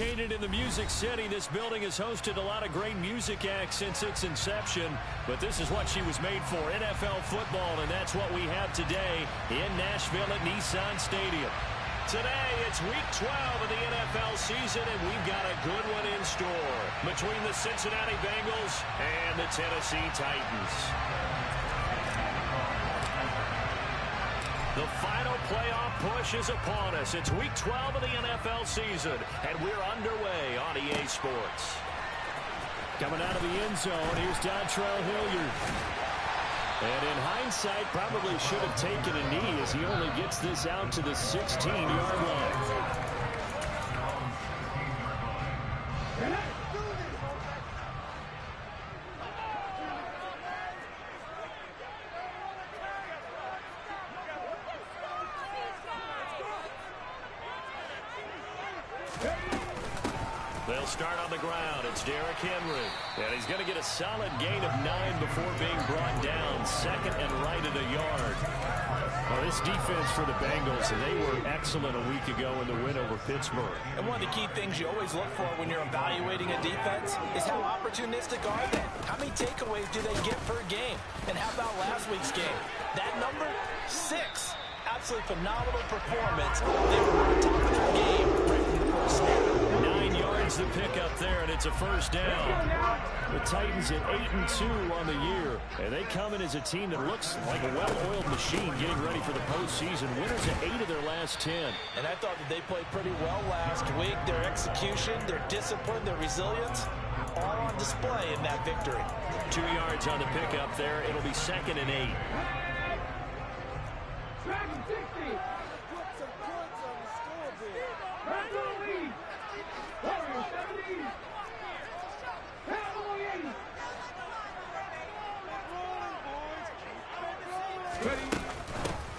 Located in the Music City, this building has hosted a lot of great music acts since its inception. But this is what she was made for, NFL football, and that's what we have today in Nashville at Nissan Stadium. Today, it's Week 12 of the NFL season, and we've got a good one in store between the Cincinnati Bengals and the Tennessee Titans. The final playoff push is upon us. It's Week 12 of the NFL season, and we're underway on EA Sports. Coming out of the end zone, here's Dontrell Hilliard. And in hindsight, probably should have taken a knee as he only gets this out to the 16-yard line. They'll start on the ground. It's Derrick Henry. And he's going to get a solid gain of 9 before being brought down. Second and right at a yard. Well, this defense for the Bengals, they were excellent a week ago in the win over Pittsburgh. And one of the key things you always look for when you're evaluating a defense is how opportunistic are they? How many takeaways do they get per game? And how about last week's game? That number, 6. Absolutely phenomenal performance. They were on top of their game right from the first snap. 9 yards to pick up there, and it's a first down. The Titans at 8-2 on the year, and they come in as a team that looks like a well-oiled machine getting ready for the postseason. Winners at 8 of their last 10. And I thought that they played pretty well last week. Their execution, their discipline, their resilience, all on display in that victory. 2 yards on the pickup there. It'll be second and 8.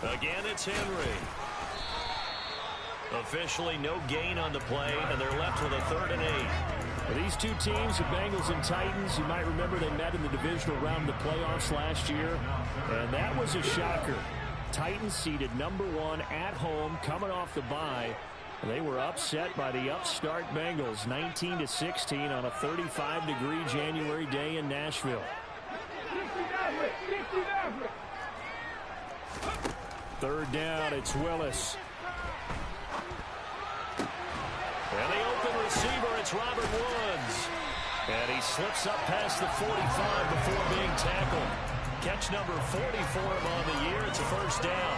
Again, it's Henry. Officially no gain on the play, and they're left with a 3rd and 8. For these two teams, the Bengals and Titans, you might remember they met in the divisional round of the playoffs last year, and that was a shocker. Titans seeded number 1 at home, coming off the bye. They were upset by the upstart Bengals, 19-16 on a 35-degree January day in Nashville. 3rd down, it's Willis. And the open receiver, it's Robert Woods. And he slips up past the 45 before being tackled. Catch number 40 for him on the year. It's a first down.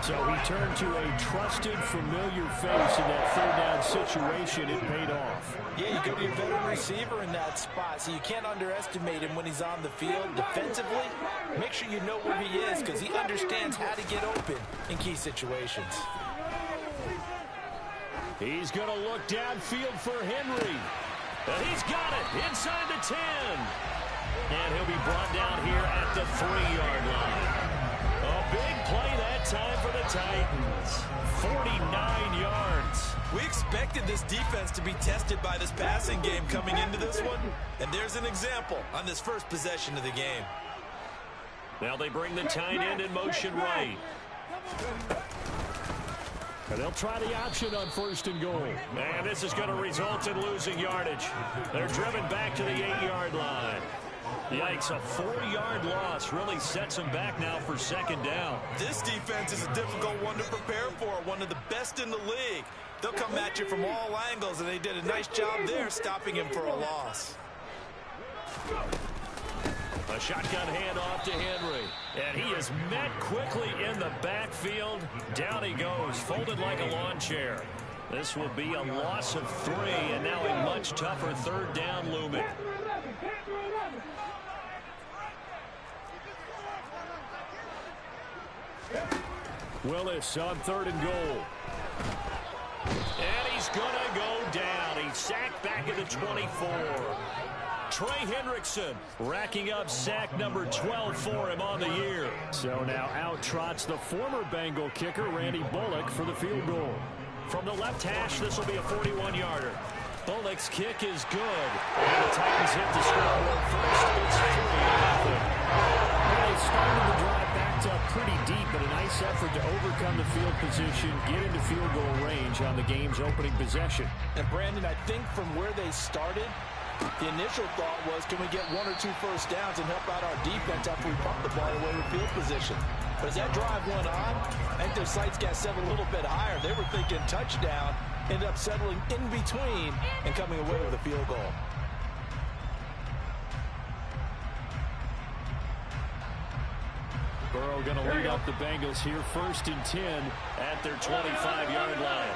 So he turned to a trusted, familiar face in that 3rd down situation. It paid off. Yeah, you could be a veteran receiver in that spot, so you can't underestimate him when he's on the field. Defensively, make sure you know where he is because he understands how to get open in key situations. He's going to look downfield for Henry. And he's got it inside the 10. And he'll be brought down here at the 3-yard line. A big play that time for the Titans. 49 yards. We expected this defense to be tested by this passing game coming into this one. And there's an example on this first possession of the game. Now they bring the tight end in motion right. And they'll try the option on 1st and goal. And this is going to result in losing yardage. They're driven back to the 8-yard line. Yikes, a 4-yard loss really sets them back now for 2nd down. This defense is a difficult one to prepare for, one of the best in the league. They'll come at you from all angles, and they did a nice job there stopping him for a loss. A shotgun handoff to Henry. And he is met quickly in the backfield. Down he goes, folded like a lawn chair. This will be a loss of 3, and now a much tougher 3rd down looming. Willis on 3rd and goal. And he's going to go down. He's sacked back at the 24. Trey Hendrickson racking up sack number 12 for him on the year. So now out trots the former Bengal kicker, Randy Bullock, for the field goal. From the left hash, this will be a 41-yarder. Bullock's kick is good. And the Titans hit the scoreboard first. It's 3-0. They started the drive backed up pretty deep, but a nice effort to overcome the field position, get into field goal range on the game's opening possession. And Brandon, I think from where they started, the initial thought was, can we get 1 or 2 first downs and help out our defense after we pump the ball away with field position? But as that drive went on, I think their sights got set a little bit higher. They were thinking touchdown, ended up settling in between and coming away with a field goal. Burrow going to lead up the Bengals here, 1st and 10 at their 25-yard line.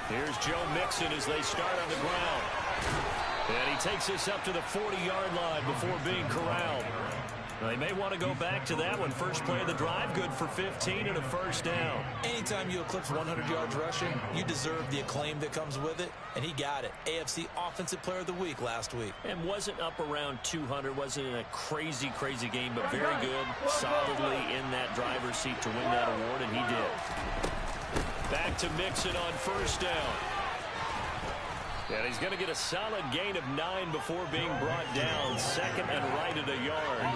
Here's Joe Mixon as they start on the ground. And he takes this up to the 40-yard line before being corralled. They may want to go back to that one. First play of the drive, good for 15 and a first down. Anytime you eclipse 100 yards rushing, you deserve the acclaim that comes with it, and he got it. AFC Offensive Player of the Week last week. And wasn't up around 200, wasn't in a crazy game, but very good, solidly in that driver's seat to win that award, and he did. Back to Mixon on first down. And he's going to get a solid gain of 9 before being brought down. 2nd and right at a yard.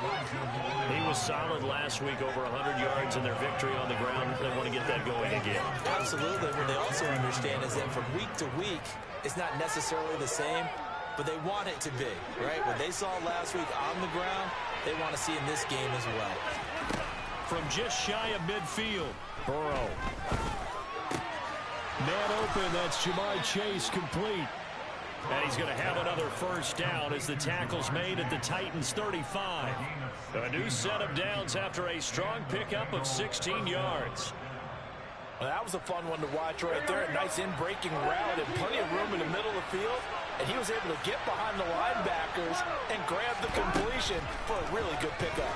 He was solid last week, over 100 yards in their victory on the ground. They want to get that going again. Absolutely. What they also understand is that from week to week, it's not necessarily the same, but they want it to be, right? What they saw last week on the ground, they want to see in this game as well. From just shy of midfield, Burrow. Man open, that's Ja'Marr Chase complete. And he's going to have another first down as the tackle's made at the Titans' 35. A new set of downs after a strong pickup of 16 yards. Well, that was a fun one to watch right there. A nice in-breaking route and plenty of room in the middle of the field. And he was able to get behind the linebackers and grab the completion for a really good pickup.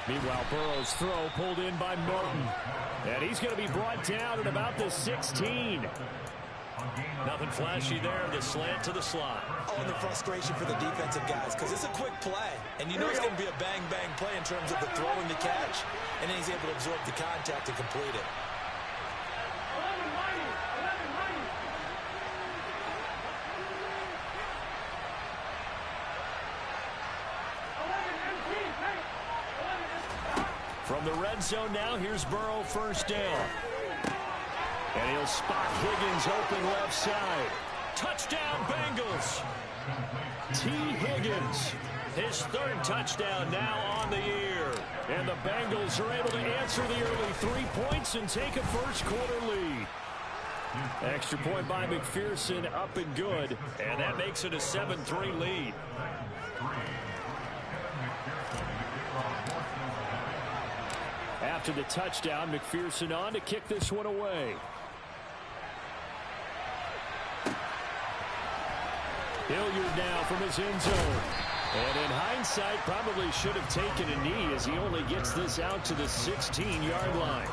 Meanwhile, Burrow's throw pulled in by Norton. And he's going to be brought down at about the 16. Nothing flashy there. The slant to the slot. Oh, and the frustration for the defensive guys, because it's a quick play. And you know it's going to be a bang-bang play in terms of the throw and the catch. And then he's able to absorb the contact and complete it. From the red zone now, here's Burrow, first down. And he'll spot Higgins open left side. Touchdown, Bengals. T. Higgins, his 3rd touchdown now on the year. And the Bengals are able to answer the early 3 points and take a first-quarter lead. Extra point by McPherson, up and good. And that makes it a 7-3 lead. After the touchdown, McPherson on to kick this one away. Hilliard now from his end zone. And in hindsight, probably should have taken a knee as he only gets this out to the 16-yard line.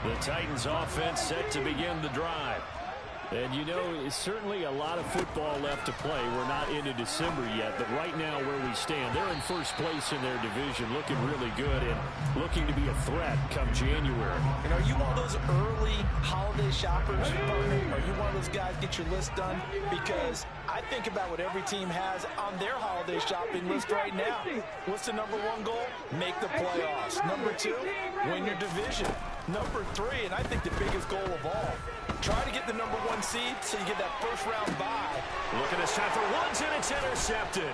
The Titans offense set to begin the drive. And, you know, it's certainly a lot of football left to play. We're not into December yet, but right now where we stand, they're in first place in their division, looking really good and looking to be a threat come January. And are you one of those early holiday shoppers, partner? Are you one of those guys get your list done? Because I think about what every team has on their holiday shopping list right now. What's the number 1 goal? Make the playoffs. Number 2, win your division. Number 3, and I think the biggest goal of all, try to get the number 1 seed so you get that first-round bye. Look at this time for Woods, and it's intercepted.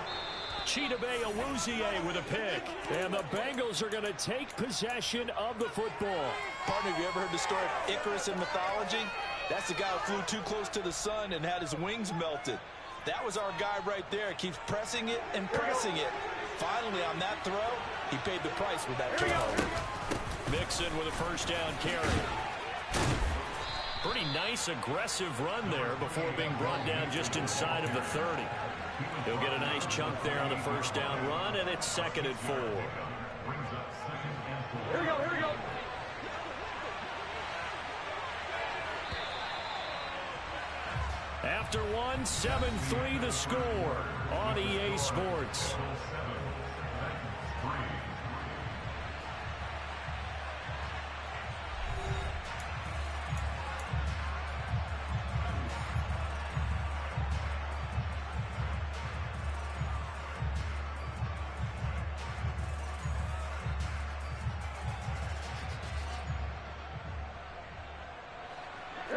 Chidobe Awuzie with a pick. And the Bengals are going to take possession of the football. Partner, have you ever heard the story of Icarus in mythology? That's the guy who flew too close to the sun and had his wings melted. That was our guy right there. Keeps pressing it and pressing it. Finally, on that throw, he paid the price with that turnover. Mixon with a first down carry. Pretty nice, aggressive run there before being brought down just inside of the 30. He'll get a nice chunk there on the first down run, and it's 2nd and 4. Here we go, here we go. After one, 7-3 the score on EA Sports.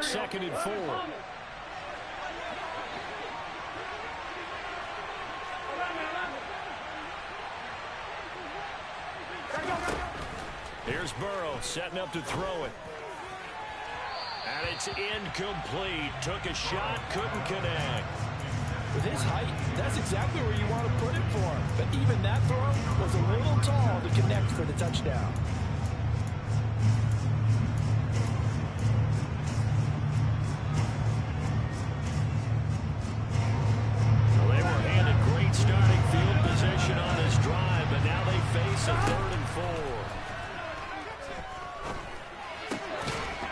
2nd and 4. Here's Burrow setting up to throw it. And it's incomplete. Took a shot, couldn't connect. With his height, that's exactly where you want to put it for him. But even that throw was a little tall to connect for the touchdown. Well, they were handed great starting field position on this drive, but now they face a 3rd and 4.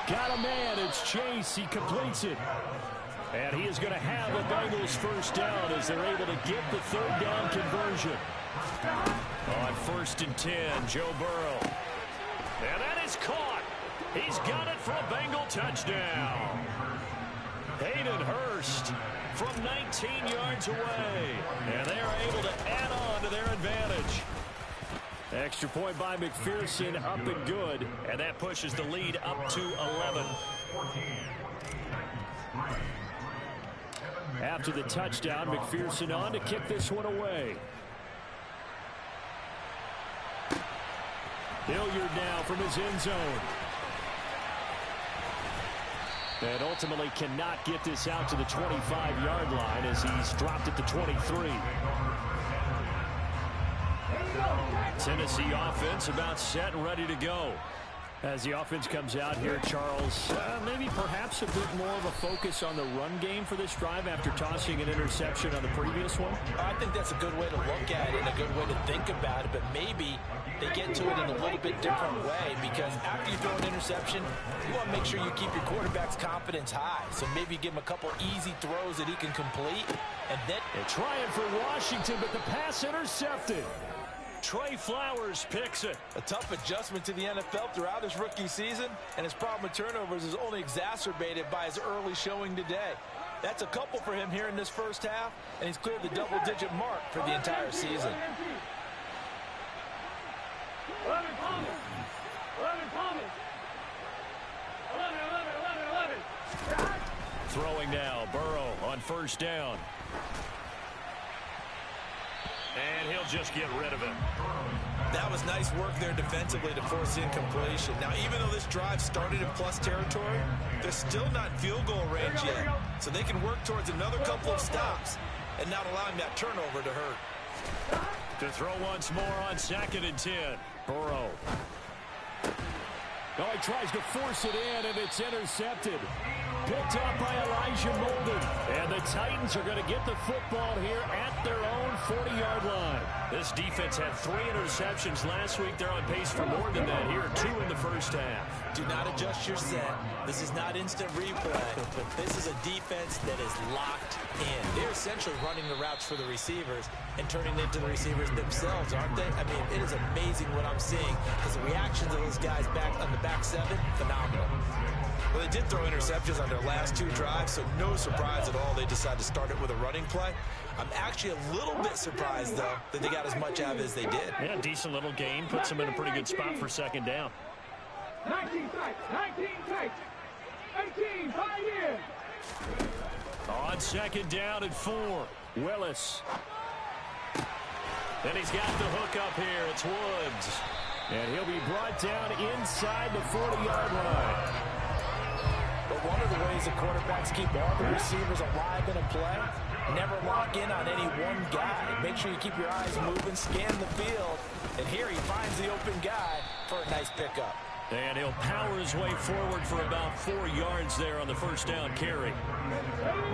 Got a man. It's Chase. He completes it. And he is going to have the Bengals first down as they're able to get the 3rd down conversion. On 1st and 10, Joe Burrow. And that is caught. He's got it for a Bengal touchdown. Hayden Hurst from 19 yards away. And they are able to add on to their advantage. Extra point by McPherson, up and good. And that pushes the lead up to 11. After the touchdown, McPherson on to kick this one away. Hilliard now from his end zone. And ultimately cannot get this out to the 25-yard line as he's dropped at the 23. Tennessee offense about set and ready to go. As the offense comes out here, Charles, maybe perhaps a bit more of a focus on the run game for this drive after tossing an interception on the previous one? I think that's a good way to look at it and a good way to think about it, but maybe they get to it in a little bit different way because after you throw an interception, you want to make sure you keep your quarterback's confidence high. So maybe give him a couple easy throws that he can complete. And then they're trying for Washington, but the pass intercepted. Trey Flowers picks it. A tough adjustment to the NFL throughout his rookie season, and his problem with turnovers is only exacerbated by his early showing today. That's a couple for him here in this first half, and he's cleared the double-digit mark for the entire season. Throwing now, Burrow on 1st down. And he'll just get rid of it. That was nice work there defensively to force incompletion. Now, even though this drive started in plus territory, they're still not in field goal range yet. So they can work towards another couple of stops and not allowing that turnover to hurt. To throw once more on 2nd and 10. Burrow. Oh, he tries to force it in, and it's intercepted. Picked up by Elijah Molden. And the Titans are going to get the football here at their own 40-yard line. This defense had 3 interceptions last week. They're on pace for more than that here. 2 in the first half. Do not adjust your set. This is not instant replay. This is a defense that is locked in. They're essentially running the routes for the receivers and turning it into the receivers themselves, aren't they? I mean, it is amazing what I'm seeing because the reactions of those guys back on the back 7, phenomenal. Well, they did throw interceptions on their last 2 drives, so no surprise at all they decided to start it with a running play. I'm actually a little bit surprised, though, that they got as much out of it as they did. Yeah, decent little gain. Puts them in a pretty good spot for 2nd down. 19 takes. 18, 5 years. On 2nd down and 4. Willis. Then he's got the hook up here. It's Woods. And he'll be brought down inside the 40-yard line. But one of the ways the quarterbacks keep all the receivers alive in a play, never lock in on any one guy. Make sure you keep your eyes moving, scan the field. And here he finds the open guy for a nice pickup. And he'll power his way forward for about 4 yards there on the 1st down carry.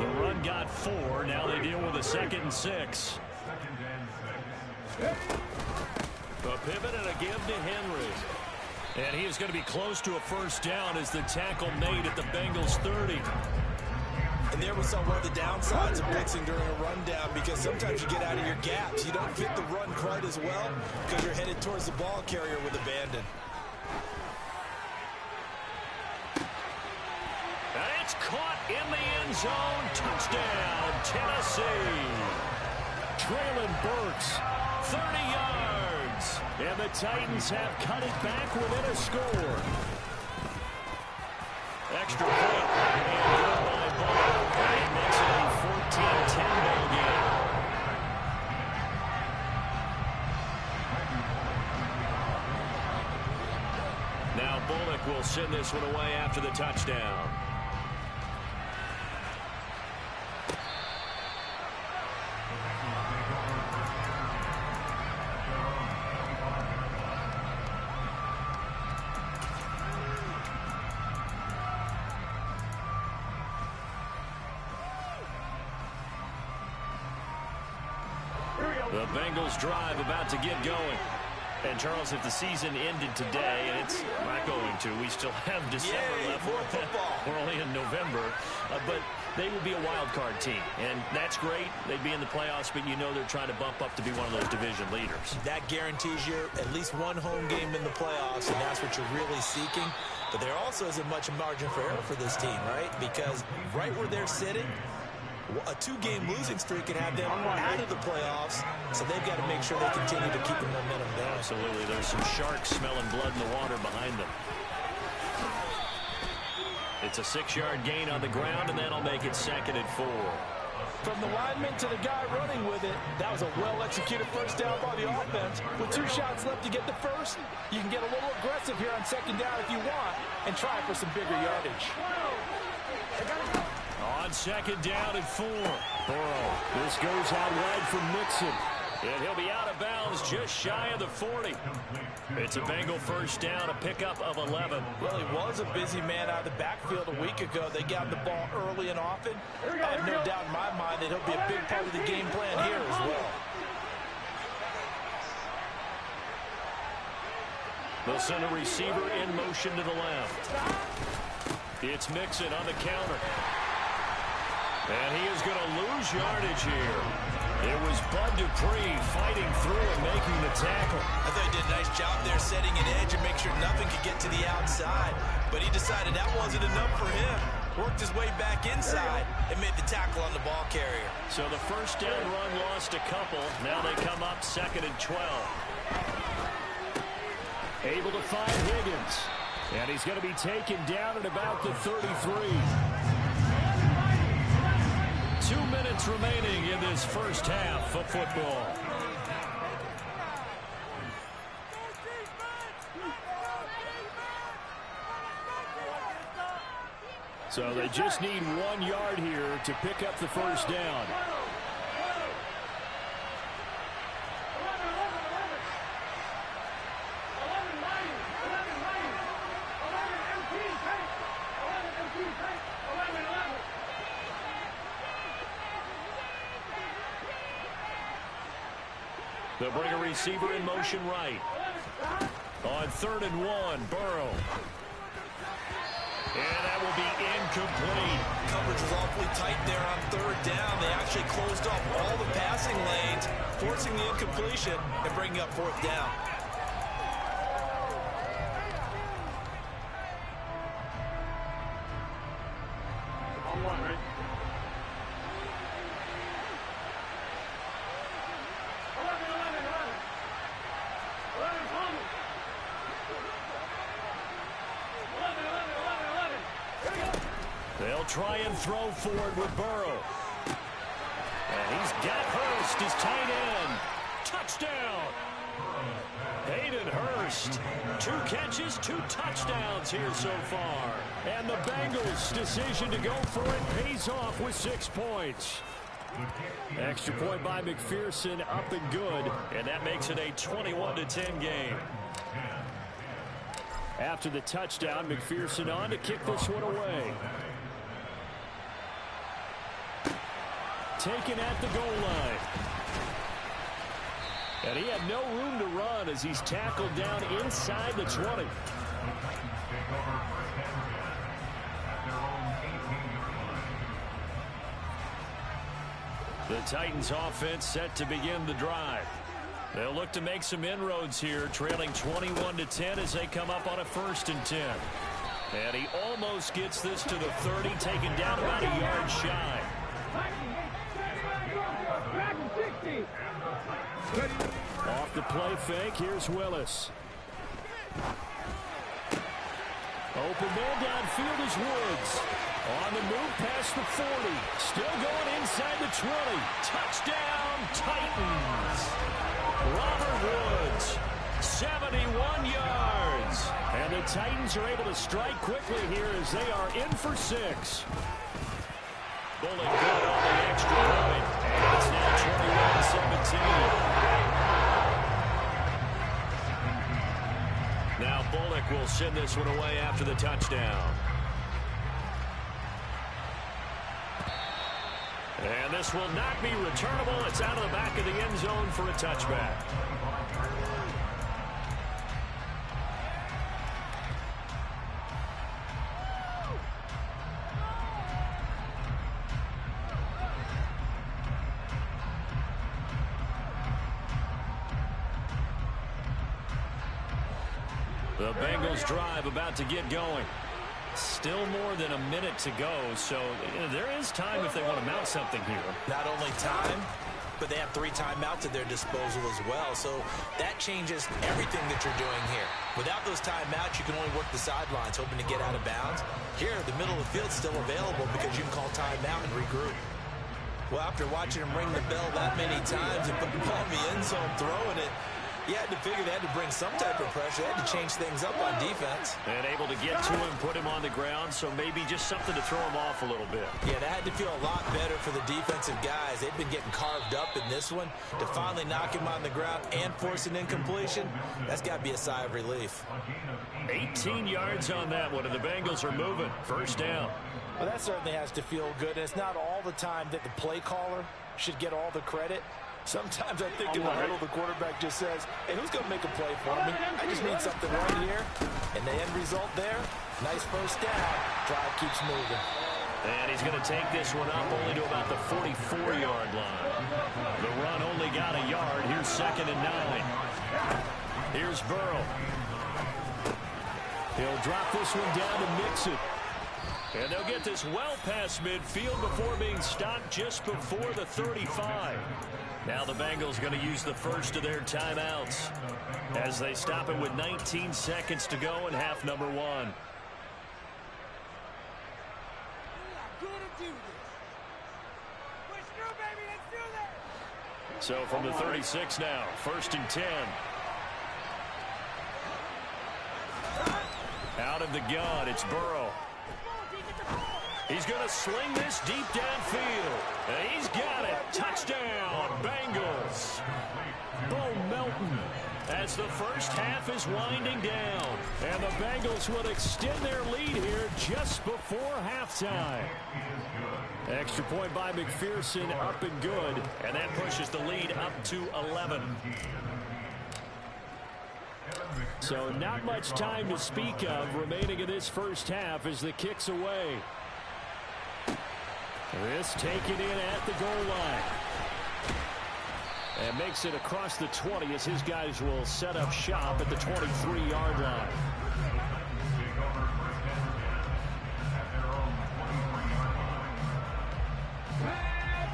The run got 4. Now they deal with a 2nd and 6. A pivot and a give to Henry. And he is going to be close to a 1st down as the tackle made at the Bengals 30. And there we saw one of the downsides of blitzing during a rundown because sometimes you get out of your gaps. You don't fit the run quite as well because you're headed towards the ball carrier with abandon. And it's caught in the end zone. Touchdown, Tennessee. Traylon Burks, 30 yards. And the Titans have cut it back within a score. Extra point. this one away after the touchdown. The Bengals drive about to get going. And, Charles, if the season ended today, and it's not going to, we still have December left. More football. We're only in November. But they would be a wild card team. And that's great. They'd be in the playoffs, but you know they're trying to bump up to be one of those division leaders. That guarantees you at least one home game in the playoffs, and that's what you're really seeking. But there also isn't much margin for error for this team, right? Because right where they're sitting, a two-game losing streak can have them out of the playoffs, so they've got to make sure they continue to keep the momentum down. Absolutely. There's some sharks smelling blood in the water behind them. It's a 6-yard gain on the ground, and that'll make it 2nd and 4. From the lineman to the guy running with it, that was a well-executed first down by the offense. With 2 shots left to get the first, you can get a little aggressive here on 2nd down if you want and try for some bigger yardage. On 2nd down and 4. Burrow. This goes out wide for Mixon. And he'll be out of bounds just shy of the 40. It's a Bengal first down, a pickup of 11. Well, he was a busy man out of the backfield a week ago. They got the ball early and often. I have no doubt in my mind that he'll be a big part of the game plan here as well. They'll send a receiver in motion to the left. It's Mixon on the counter. And he is going to lose yardage here. It was Bud Dupree fighting through and making the tackle. I thought he did a nice job there setting an edge and make sure nothing could get to the outside. But he decided that wasn't enough for him. Worked his way back inside and made the tackle on the ball carrier. So the first down run lost a couple. Now they come up 2nd and 12. Able to find Higgins. And he's going to be taken down at about the 33. 2 minutes remaining in this first half of football. So they just need 1 yard here to pick up the first down. They'll bring a receiver in motion right. On 3rd and 1, Burrow. And that will be incomplete. Coverage was awfully tight there on 3rd down. They actually closed off all the passing lanes, forcing the incompletion and bringing up 4th down. They'll try and throw forward with Burrow. And he's got Hurst, his tight end. Touchdown! Hayden Hurst. 2 catches, 2 touchdowns here so far. And the Bengals' decision to go for it pays off with 6 points. Extra point by McPherson, up and good. And that makes it a 21-10 game. After the touchdown, McPherson on to kick this one away. Taken at the goal line. And he had no room to run as he's tackled down inside the 20. The Titans offense set to begin the drive. They'll look to make some inroads here, trailing 21-10 as they come up on a 1st and 10. And he almost gets this to the 30, taken down about a yard shy. Off the play fake, here's Willis. Open man downfield is Woods. On the move past the 40. Still going inside the 20. Touchdown, Titans. Robert Woods 71 yards. And the Titans are able to strike quickly here as they are in for 6. Bullock good on the extra point. And it's now 21-17. Now Bullock will send this one away after the touchdown. And this will not be returnable. It's out of the back of the end zone for a touchback. The Bengals drive about to get going. Still more than a minute to go, so there is time if they want to mount something here. Not only time, but they have 3 timeouts at their disposal as well, so that changes everything that you're doing here. Without those timeouts, you can only work the sidelines, hoping to get out of bounds. Here, the middle of the field's still available because you can call timeout and regroup. Well, after watching him ring the bell that many times and put the ball in the end zone throwing it, you had to figure they had to bring some type of pressure. They had to change things up on defense. And able to get to him, put him on the ground, so maybe just something to throw him off a little bit. Yeah, that had to feel a lot better for the defensive guys. They've been getting carved up in this one. To finally knock him on the ground and force an incompletion, that's got to be a sigh of relief. 18 yards on that one, and the Bengals are moving. First down. Well, that certainly has to feel good. And it's not all the time that the play caller should get all the credit. Sometimes I think in the huddle, the quarterback just says, hey, who's going to make a play for me? I just need something right here. And the end result there, nice first down. Drive keeps moving. And he's going to take this one up only to about the 44-yard line. The run only got a yard. Here's 2nd and 9. Here's Burrow. He'll drop this one down to Mixon. And they'll get this well past midfield before being stopped just before the 35. Now the Bengals going to use the first of their timeouts as they stop it with 19 seconds to go in half number 1. So from the 36 now, 1st and 10. Out of the gun, it's Burrow. He's going to sling this deep downfield. And he's got it. Touchdown, Bengals. Bo Melton as the first half is winding down. And the Bengals will extend their lead here just before halftime. Extra point by McPherson, up and good. And that pushes the lead up to 11. So not much time to speak of remaining in this first half as the kick's away. This taken in at the goal line. And makes it across the 20 as his guys will set up shop at the 23-yard line.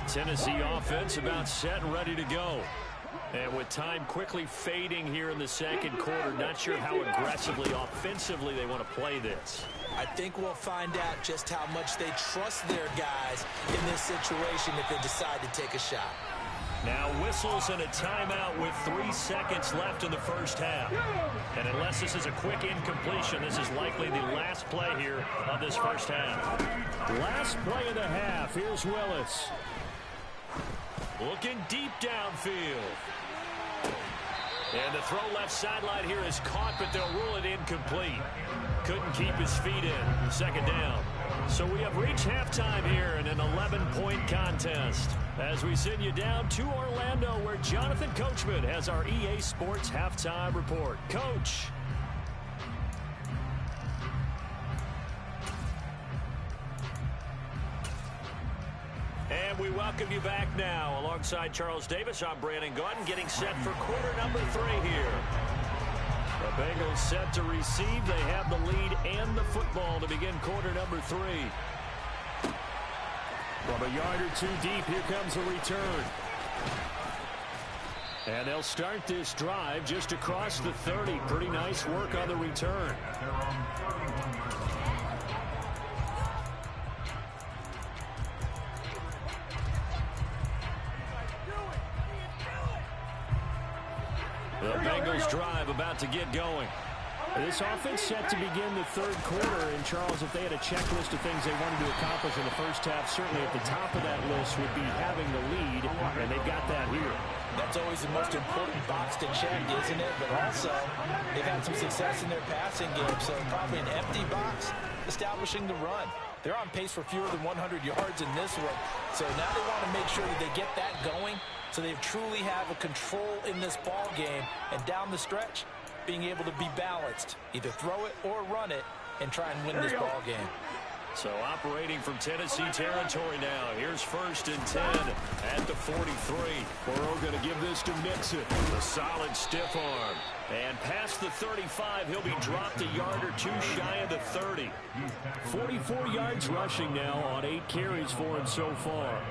Tennessee offense about set and ready to go. And with time quickly fading here in the second quarter, not sure how aggressively, offensively they want to play this. I think we'll find out just how much they trust their guys in this situation if they decide to take a shot. Now whistles and a timeout with 3 seconds left in the first half. And unless this is a quick incompletion, this is likely the last play here of this first half. Last play of the half. Here's Willis. Looking deep downfield. And the throw left sideline here is caught, but they'll rule it incomplete. Couldn't keep his feet in. Second down. So we have reached halftime here in an 11-point contest as we send you down to Orlando where Jonathan Coachman has our EA Sports halftime report. Coach. And we welcome you back now. Alongside Charles Davis, I'm Brandon Gaudin, getting set for quarter number 3 here. The Bengals set to receive. They have the lead and the football to begin quarter number 3. From a yard or two deep, here comes a return. And they'll start this drive just across the 30. Pretty nice work on the return. The Bengals drive about to get going. This offense set to begin the third quarter. And, Charles, if they had a checklist of things they wanted to accomplish in the first half, certainly at the top of that list would be having the lead, and they've got that here. That's always the most important box to check, isn't it? But also, they've had some success in their passing game, so probably an empty box establishing the run. They're on pace for fewer than 100 yards in this one, so now they want to make sure that they get that going so they truly have a control in this ball game, and down the stretch, being able to be balanced, either throw it or run it, and try and win this ball game. So operating from Tennessee territory now. Here's 1st and 10 at the 43. Burrow going to give this to Mixon. A solid stiff arm. And past the 35, he'll be dropped a yard or two shy of the 30. 44 yards rushing now on 8 carries for him so far.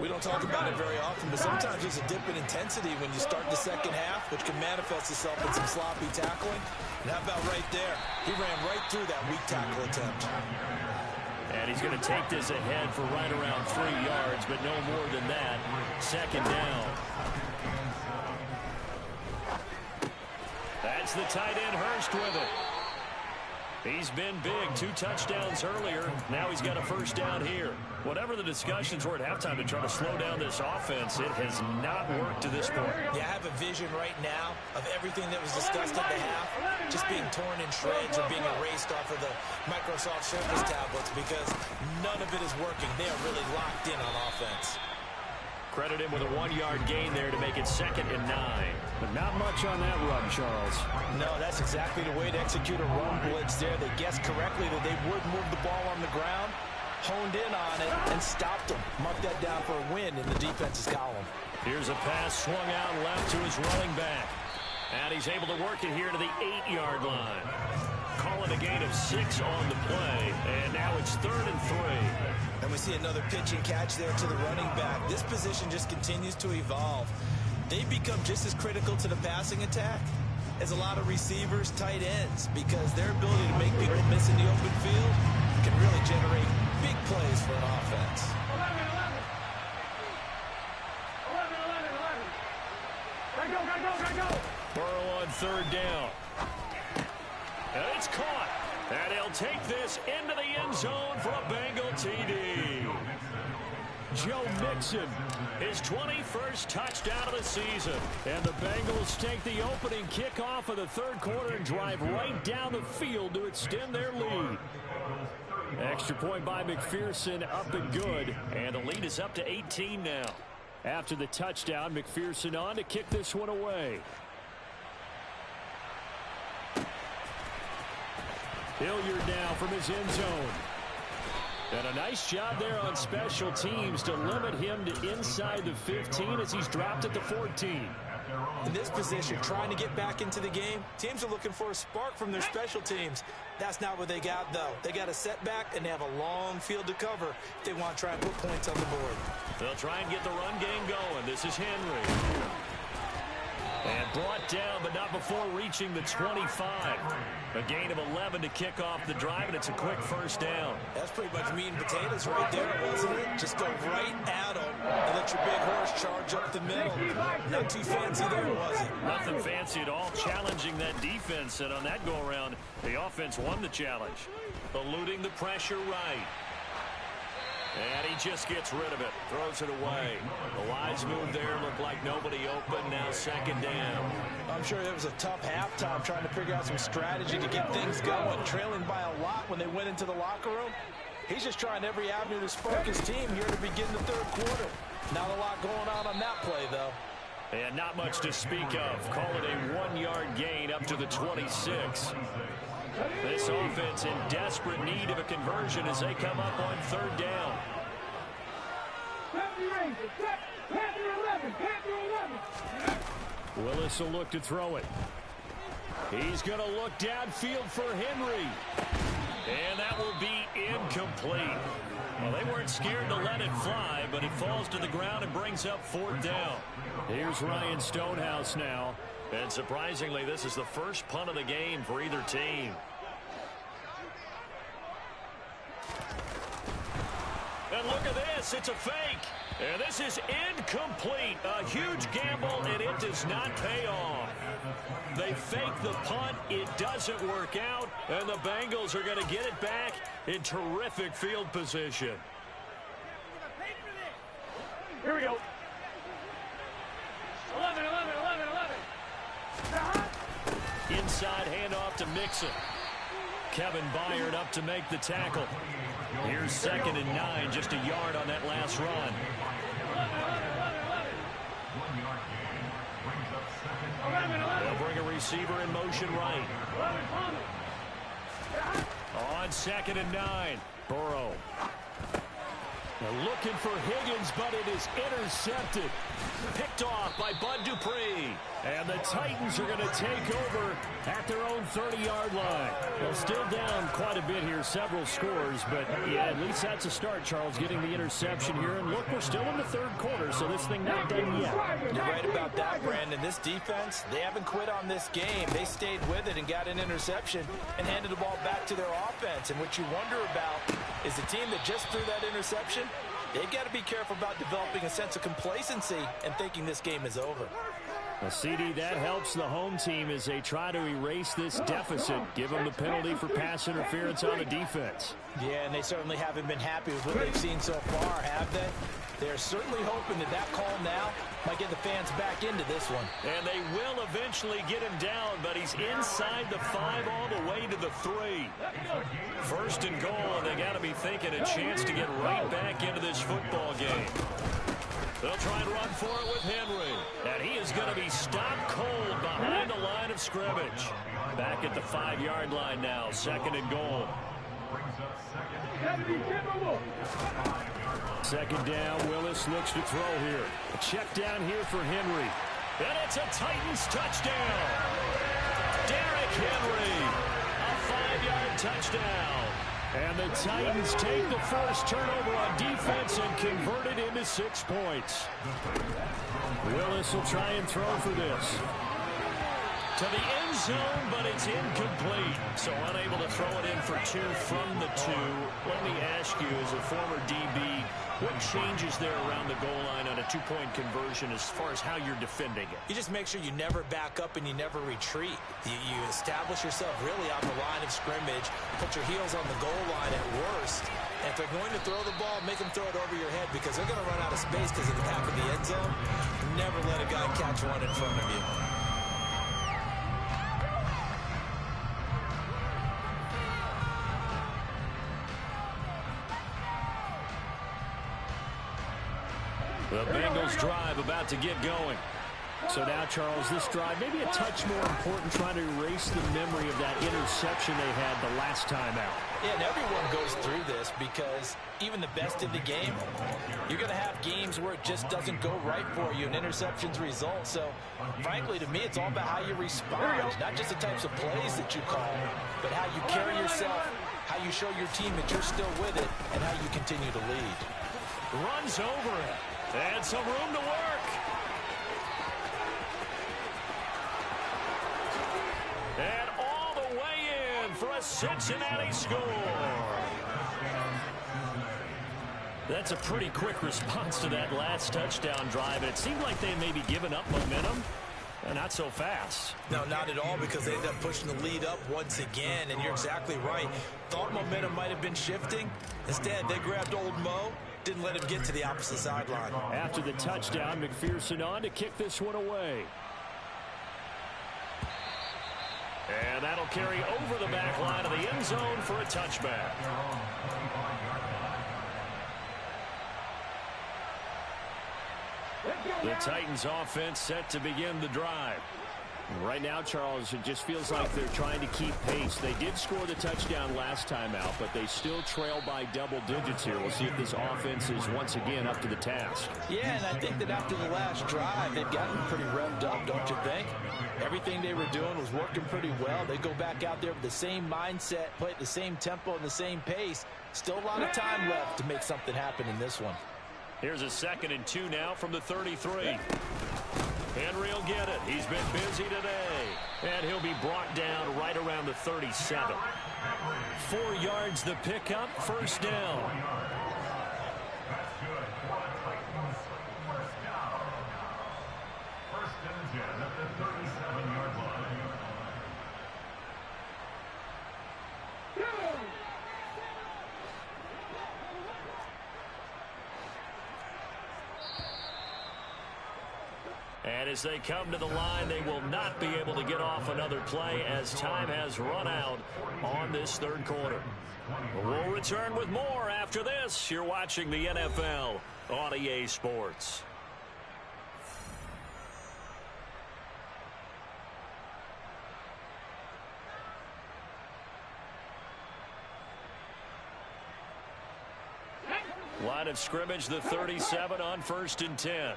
We don't talk about it very often, but sometimes there's a dip in intensity when you start the second half, which can manifest itself in some sloppy tackling. And how about right there? He ran right through that weak tackle attempt. And he's going to take this ahead for right around 3 yards, but no more than that. 2nd down. That's the tight end Hurst with it. He's been big. 2 touchdowns earlier. Now he's got a 1st down here. Whatever the discussions were at halftime to try to slow down this offense, it has not worked to this point. Yeah, I have a vision right now of everything that was discussed at the half just being torn in shreds or being erased off of the Microsoft Surface tablets because none of it is working. They are really locked in on offense. Credit him with a 1-yard gain there to make it 2nd and 9. But not much on that run, Charles. No, that's exactly the way to execute a run blitz there. They guessed correctly that they would move the ball on the ground, honed in on it, and stopped them. Mark that down for a win in the defense's column. Here's a pass swung out left to his running back. And he's able to work it here to the 8-yard line. Calling a gain of 6 on the play. And now it's 3rd and 3. And we see another pitch and catch there to the running back. This position just continues to evolve. They become just as critical to the passing attack as a lot of receivers, tight ends, because their ability to make people miss in the open field can really generate big plays for an offense. 11. Go. Burrow on 3rd down. And it's caught. And he'll take this into the end zone for a Bengal TD. Joe Mixon, his 21st touchdown of the season. And the Bengals take the opening kickoff of the 3rd quarter and drive right down the field to extend their lead. Extra point by McPherson, up and good. And the lead is up to 18 now. After the touchdown, McPherson on to kick this one away. Hilliard now from his end zone. And a nice job there on special teams to limit him to inside the 15 as he's dropped at the 14. In this position, trying to get back into the game, teams are looking for a spark from their special teams. That's not what they got, though. They got a setback, and they have a long field to cover if they want to try and put points on the board. They'll try and get the run game going. This is Henry. And brought down, but not before reaching the 25. A gain of 11 to kick off the drive, and it's a quick 1st down. That's pretty much meat and potatoes right there, wasn't it? Just go right at them and let your big horse charge up the middle. Not too fancy there, was it? Nothing fancy at all. Challenging that defense, and on that go-around, the offense won the challenge. Eluding the pressure right. And he just gets rid of it. Throws it away. The wise move there. Looked like nobody open. Now 2nd down. I'm sure it was a tough halftime trying to figure out some strategy to get things going. Trailing by a lot when they went into the locker room. He's just trying every avenue to spark his team here to begin the 3rd quarter. Not a lot going on that play, though. And not much to speak of. Call it a 1-yard gain up to the 26. This offense in desperate need of a conversion as they come up on 3rd down. Willis will look to throw it. He's going to look downfield for Henry. And that will be incomplete. Well, they weren't scared to let it fly, but it falls to the ground and brings up 4th down. Here's Ryan Stonehouse now. And surprisingly, this is the first punt of the game for either team. And look at this. It's a fake. And this is incomplete. A huge gamble, and it does not pay off. They fake the punt. It doesn't work out. And the Bengals are going to get it back in terrific field position. Here we go. 11. Inside handoff to Mixon. Kevin Byard up to make the tackle. Here's 2nd and 9, just a yard on that last run. They'll bring a receiver in motion right. On 2nd and 9, Burrow. They're looking for Higgins, but it is intercepted. Picked off by Bud Dupree. And the Titans are going to take over at their own 30-yard line. Well, still down quite a bit here, several scores. But, yeah, at least that's a start, Charles, getting the interception here. And, look, we're still in the 3rd quarter, so this thing not done yet. You're right about that, Brandon. This defense, they haven't quit on this game. They stayed with it and got an interception and handed the ball back to their offense. And what you wonder about is the team that just threw that interception, they've got to be careful about developing a sense of complacency and thinking this game is over. Well, CD, that helps the home team as they try to erase this deficit, give them the penalty for pass interference on the defense. Yeah, and they certainly haven't been happy with what they've seen so far, have they? They're certainly hoping that that call now might get the fans back into this one. And they will eventually get him down, but he's inside the 5 all the way to the 3. 1st and goal, and they got to be thinking a chance to get right back into this football game. They'll try and run for it with Henry. And he is going to be stopped cold behind the line of scrimmage. Back at the 5-yard line now, 2nd and goal. 2nd down, Willis looks to throw here. A check down here for Henry. And it's a Titans touchdown. Derrick Henry, a 5-yard touchdown. And the Titans take the first turnover on defense and convert it into 6 points. Willis will try and throw for this. To the end zone, but it's incomplete. So unable to throw it in for 2 from the 2. Let me ask you, as a former DB, what changes there around the goal line on a 2-point conversion as far as how you're defending it? You just make sure you never back up and you never retreat. You establish yourself really on the line of scrimmage, put your heels on the goal line at worst. And if they're going to throw the ball, make them throw it over your head because they're going to run out of space because of the back of the end zone. Never let a guy catch one in front of you. The Bengals drive about to get going. So now, Charles, this drive maybe a touch more important, trying to erase the memory of that interception they had the last time out. Yeah, and everyone goes through this because even the best in the game, you're going to have games where it just doesn't go right for you and interceptions result. So, frankly, to me, it's all about how you respond, not just the types of plays that you call, but how you carry yourself, how you show your team that you're still with it, and how you continue to lead. Runs over it. And some room to work. And all the way in for a Cincinnati score. That's a pretty quick response to that last touchdown drive. And it seemed like they may be giving up momentum. Not so fast. No, not at all, because they ended up pushing the lead up once again. And you're exactly right. Thought momentum might have been shifting. Instead, they grabbed old Mo. Didn't let him get to the opposite sideline. After the touchdown, McPherson on to kick this one away. And that'll carry over the back line of the end zone for a touchback. The Titans offense set to begin the drive. Right now, Charles, it just feels like they're trying to keep pace. They did score the touchdown last time out, but they still trail by double digits here. We'll see if this offense is once again up to the task. Yeah, and I think that after the last drive, they've gotten pretty revved up, don't you think? Everything they were doing was working pretty well. They go back out there with the same mindset, play at the same tempo and the same pace. Still a lot of time left to make something happen in this one. Here's a 2nd and 2 now from the 33. Henry will get it. He's been busy today. And he'll be brought down right around the 37. 4 yards the pickup, 1st down. And as they come to the line, they will not be able to get off another play as time has run out on this third quarter. We'll return with more after this. You're watching the NFL on EA Sports. Line of scrimmage, the 37 on 1st and 10.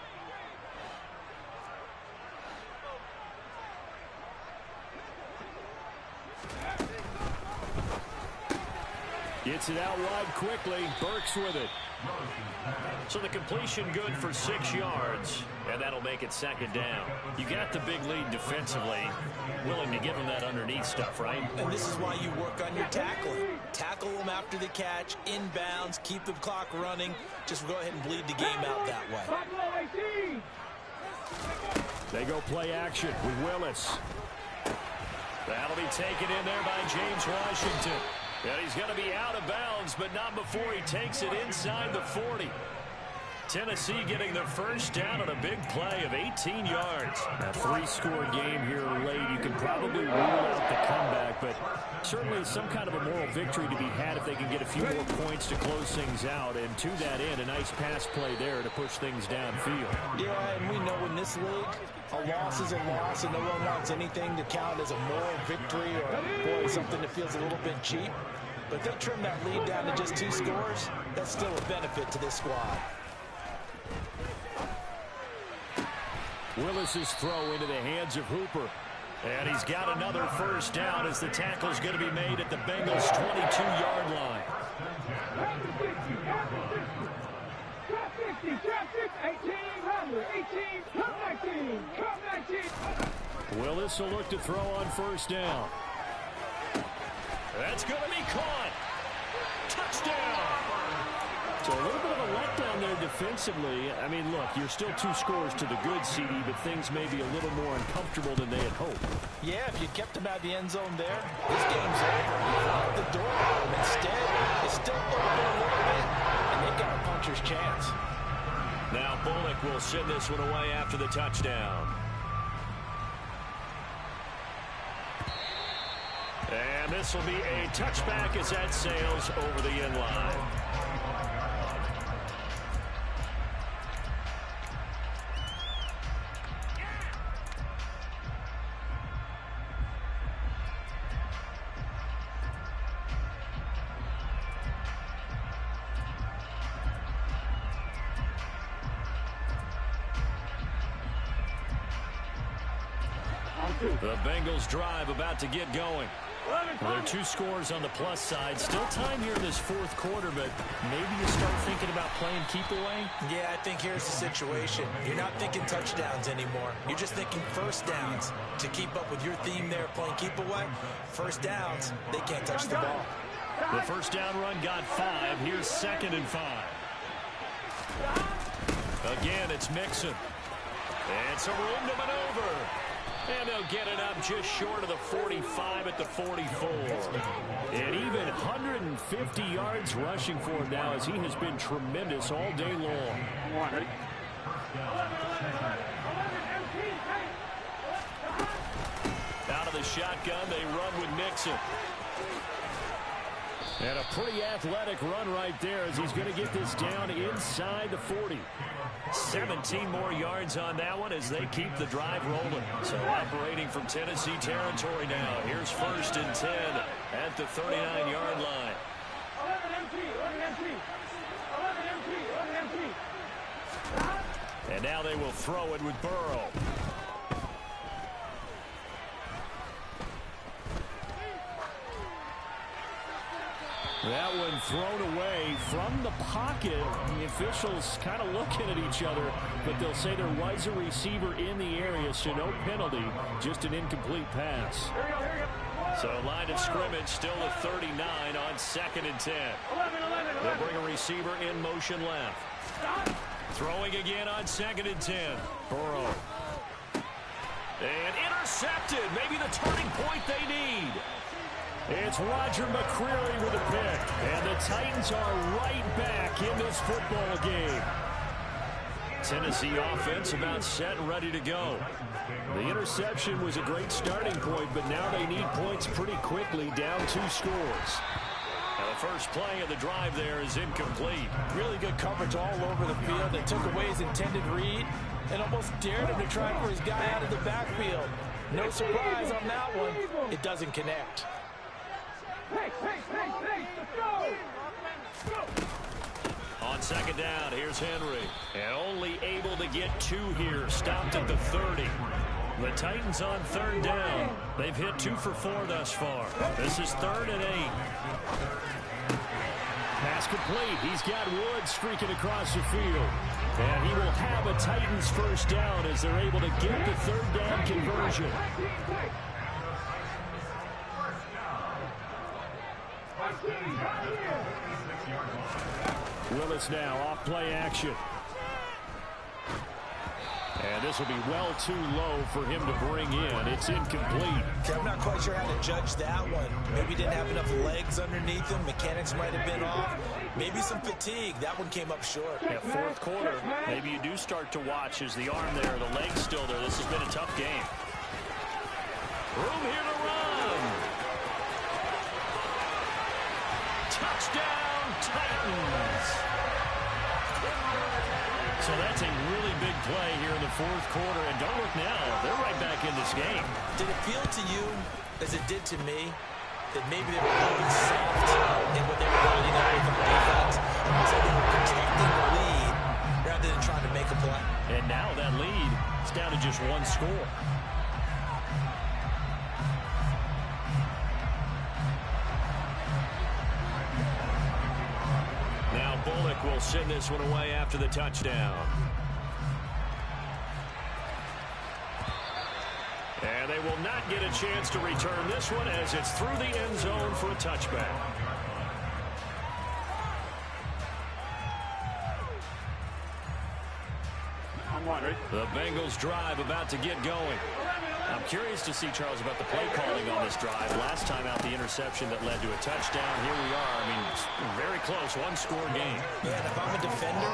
Gets it out wide quickly. Burks with it. So the completion good for 6 yards, and that'll make it 2nd down. You got the big lead defensively. Willing to give them that underneath stuff, right? And this is why you work on your tackling. Tackle them after the catch, inbounds, keep the clock running. Just go ahead and bleed the game out that way. They go play action with Willis. That'll be taken in there by James Washington. And he's going to be out of bounds, but not before he takes it inside the 40. Tennessee getting their first down on a big play of 18 yards. A 3-score game here late. You can probably rule out the comeback, but certainly some kind of a moral victory to be had if they can get a few more points to close things out. And to that end, a nice pass play there to push things downfield. Yeah, and we know in this league, a loss is a loss, and no one wants anything to count as a moral victory or, boy, something that feels a little bit cheap. But if they trim that lead down to just 2 scores, that's still a benefit to this squad. Willis's throw into the hands of Hooper. And he's got another first down as the tackle's going to be made at the Bengals' 22-yard line. Willis will look to throw on first down. That's going to be caught. Touchdown. So a little bit of a letdown there defensively. I mean, look, you're still 2 scores to the good, CD, but things may be a little more uncomfortable than they had hoped. Yeah, if you kept him out of the end zone there, this game's over. You locked the door. Instead, it's still open a little bit, and they've got a puncher's chance. Now Bullock will send this one away after the touchdown. And this will be a touchback as that sails over the end line. The Bengals drive about to get going. There are 2 scores on the plus side. Still time here in this 4th quarter, but maybe you start thinking about playing keep away? Yeah, I think here's the situation. You're not thinking touchdowns anymore. You're just thinking first downs. To keep up with your theme there, playing keep away, first downs, they can't touch the ball. The first down run got 5. Here's 2nd and 5. Again, it's Mixon. And some room to maneuver. And they'll get it up just short of the 45 at the 44. And even 150 yards rushing for him now as he has been tremendous all day long. Out of the shotgun, they run with Mixon. And a pretty athletic run right there as he's going to get this down inside the 40. 17 more yards on that one as they keep the drive rolling. So operating from Tennessee territory now. Here's 1st and 10 at the 39-yard line. And now they will throw it with Burrow. That one thrown away from the pocket. The officials kind of looking at each other, but they'll say there was a receiver in the area, so no penalty, just an incomplete pass. So line of scrimmage still a 39 on 2nd and 10. They'll bring a receiver in motion left. Throwing again on 2nd and 10. Burrow. And intercepted. Maybe the turning point they need. It's Roger McCreary with a pick. And the Titans are right back in this football game. Tennessee offense about set and ready to go. The interception was a great starting point, but now they need points pretty quickly, down 2 scores. Now the first play of the drive there is incomplete. Really good coverage all over the field. They took away his intended read and almost dared him to try for his guy out of the backfield. No surprise on that one. It doesn't connect. Let's go! On second down, here's Henry. And only able to get 2 here. Stopped at the 30. The Titans on third down. They've hit 2 for 4 thus far. This is 3rd and 8. Pass complete. He's got Woods streaking across the field. And he will have a Titans first down as they're able to get the 3rd down conversion. Willis now off play action. And this will be well too low for him to bring in. It's incomplete. Okay, I'm not quite sure how to judge that one. Maybe he didn't have enough legs underneath him. Mechanics might have been off. Maybe some fatigue. That one came up short. Yeah, 4th quarter, maybe you do start to watch as the arm there, the leg's still there. This has been a tough game. Room here to run. Touchdown, Titans. So that's a really big play here in the 4th quarter. And don't look now, they're right back in this game. Did it feel to you, as it did to me, that maybe they were a little bit soft in what they were lining up with on defense? So they were protecting the lead rather than trying to make a play. And now that lead is down to just 1 score. Now Bullock will send this one away after the touchdown. And they will not get a chance to return this one as it's through the end zone for a touchback. The Bengals drive about to get going. I'm curious to see, Charles, about the play calling on this drive. Last time out, the interception that led to a touchdown. Here we are. I mean, it's very close, 1-score game. Yeah, and if I'm a defender,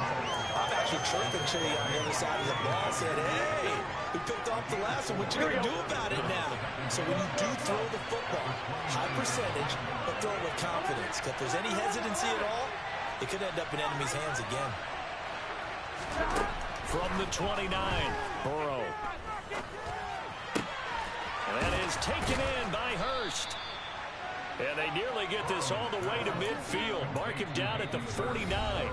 I'm actually chirping to you on the other side of the ball. Said, hey, we picked off the last one. What you going to do about it now? So when you do throw the football, high percentage, but throw it with confidence. If there's any hesitancy at all, it could end up in enemy's hands again. From the 29, Burrow. And that is taken in by Hurst. And they nearly get this all the way to midfield. Mark him down at the 49.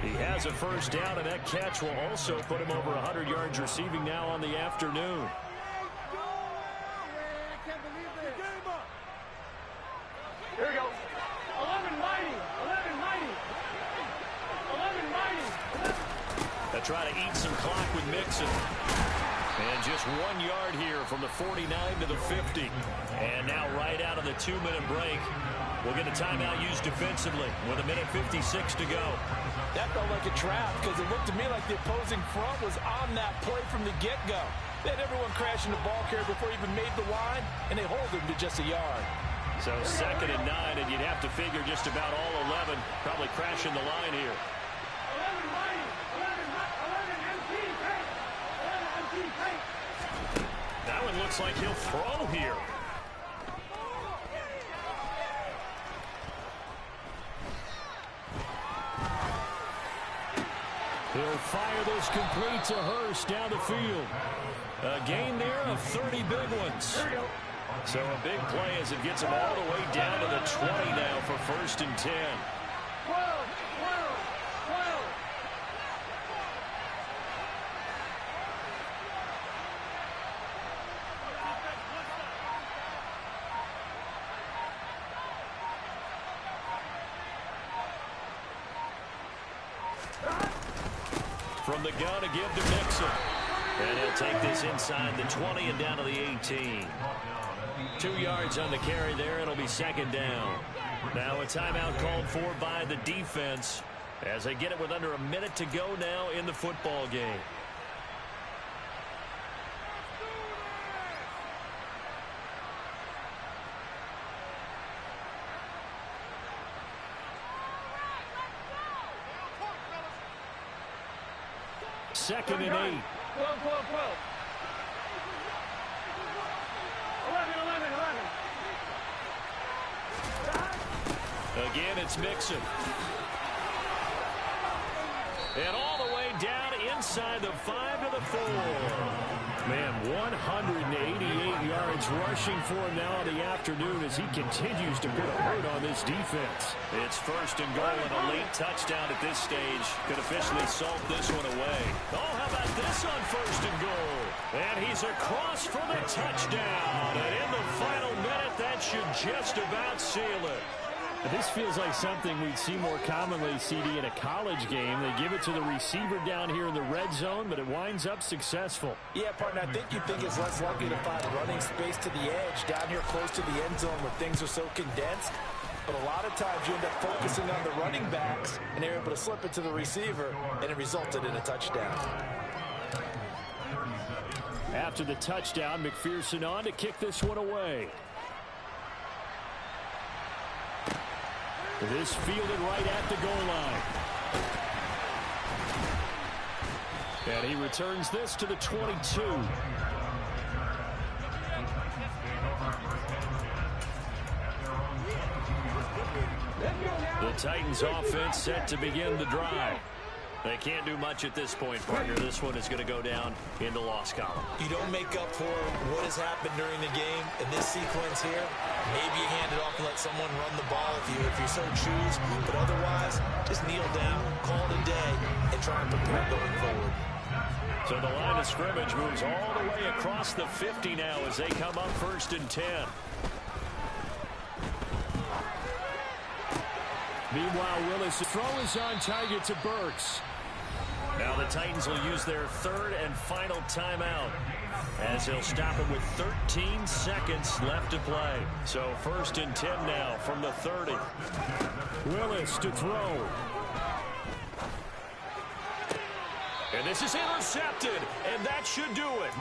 He has a first down, and that catch will also put him over 100 yards receiving now on the afternoon. Here we go. 11 mighty. 11 mighty. 11 mighty. They try to eat some clock with Mixon. And just 1 yard here from the 49 to the 50. And now right out of the 2-minute break, we'll get a timeout used defensively with 1:56 to go. That felt like a trap because it looked to me like the opposing front was on that play from the get-go. They had everyone crashing the ball carrier before he even made the line, and they hold him to just a yard. So 2nd and 9, and you'd have to figure just about all 11 probably crashing the line here. 11 mighty. 11 MC. 11 MC. That one looks like he'll throw here. He'll fire this complete to Hurst down the field. A gain there of 30 big ones. So a big play as it gets him all the way down to the 20 now for 1st and 10. 12. From the gun to give to Mixon. And he'll take this inside the 20 and down to the 18. 2 yards on the carry there. It'll be 2nd down. Now a timeout called for by the defense as they get it with under a minute to go now in the football game. 2nd and 8. 12, 12, 12. 11, 11, 11. Again, it's Mixon. And all the way down inside the 5 to the 4. Man, 188 yards rushing for him now in the afternoon as he continues to put a hurt on this defense. It's 1st and goal, and a late touchdown at this stage could officially salt this one away. Oh, how about this on 1st and goal? And he's across for the touchdown. And in the final minute, that should just about seal it. This feels like something we'd see more commonly, CD, in a college game. They give it to the receiver down here in the red zone, but it winds up successful. Yeah, partner, I think you think it's less likely to find running space to the edge down here close to the end zone where things are so condensed. But a lot of times you end up focusing on the running backs, and they're able to slip it to the receiver, and it resulted in a touchdown. After the touchdown, McPherson on to kick this one away. This fielded right at the goal line. And he returns this to the 22. The Titans offense set to begin the drive. They can't do much at this point, partner. This one is going to go down in the loss column. You don't make up for what has happened during the game in this sequence here. Maybe you hand it off and let someone run the ball if you so choose. But otherwise, just kneel down, call it a day, and try and prepare going forward. So the line of scrimmage moves all the way across the 50 now as they come up 1st and 10. Meanwhile, Willis' throw is on target to Burks. Now the Titans will use their 3rd and final timeout as they'll stop it with 13 seconds left to play. So 1st and 10 now from the 30. Willis to throw. And this is intercepted, and that should do it.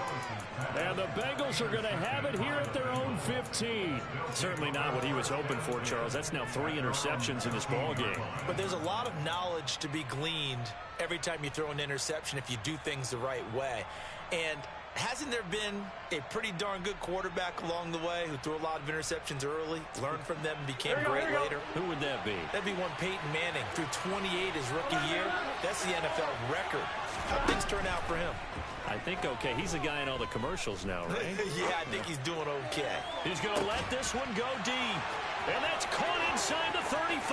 And the Bengals are going to have it here at their own 15. Certainly not what he was hoping for, Charles. That's now 3 interceptions in this ball game. But there's a lot of knowledge to be gleaned every time you throw an interception if you do things the right way. And hasn't there been a pretty darn good quarterback along the way who threw a lot of interceptions early, learned from them, and became great later? Who would that be? That'd be one Peyton Manning. Threw 28 his rookie year. That's the NFL record. How'd things turn out for him? I think okay. He's the guy in all the commercials now, right? Yeah, I think he's doing okay. He's going to let this one go deep. And that's caught inside the 35.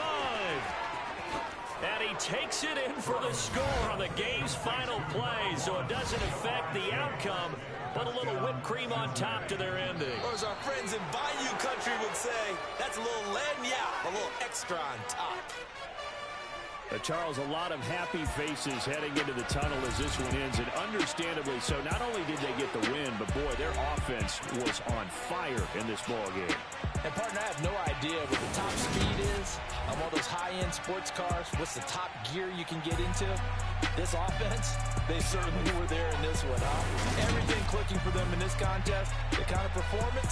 And he takes it in for the score on the game's final play, so it doesn't affect the outcome, but a little whipped cream on top to their ending. Or as our friends in Bayou Country would say, that's a little lagniappe, a little extra on top. Charles, a lot of happy faces heading into the tunnel as this one ends, and understandably so. Not only did they get the win, but boy, their offense was on fire in this ball game. And partner, I have no idea what the top speed is on all those high-end sports cars. What's the top gear you can get into? This offense, they certainly were there in this one, huh? Everything clicking for them in this contest, the kind of performance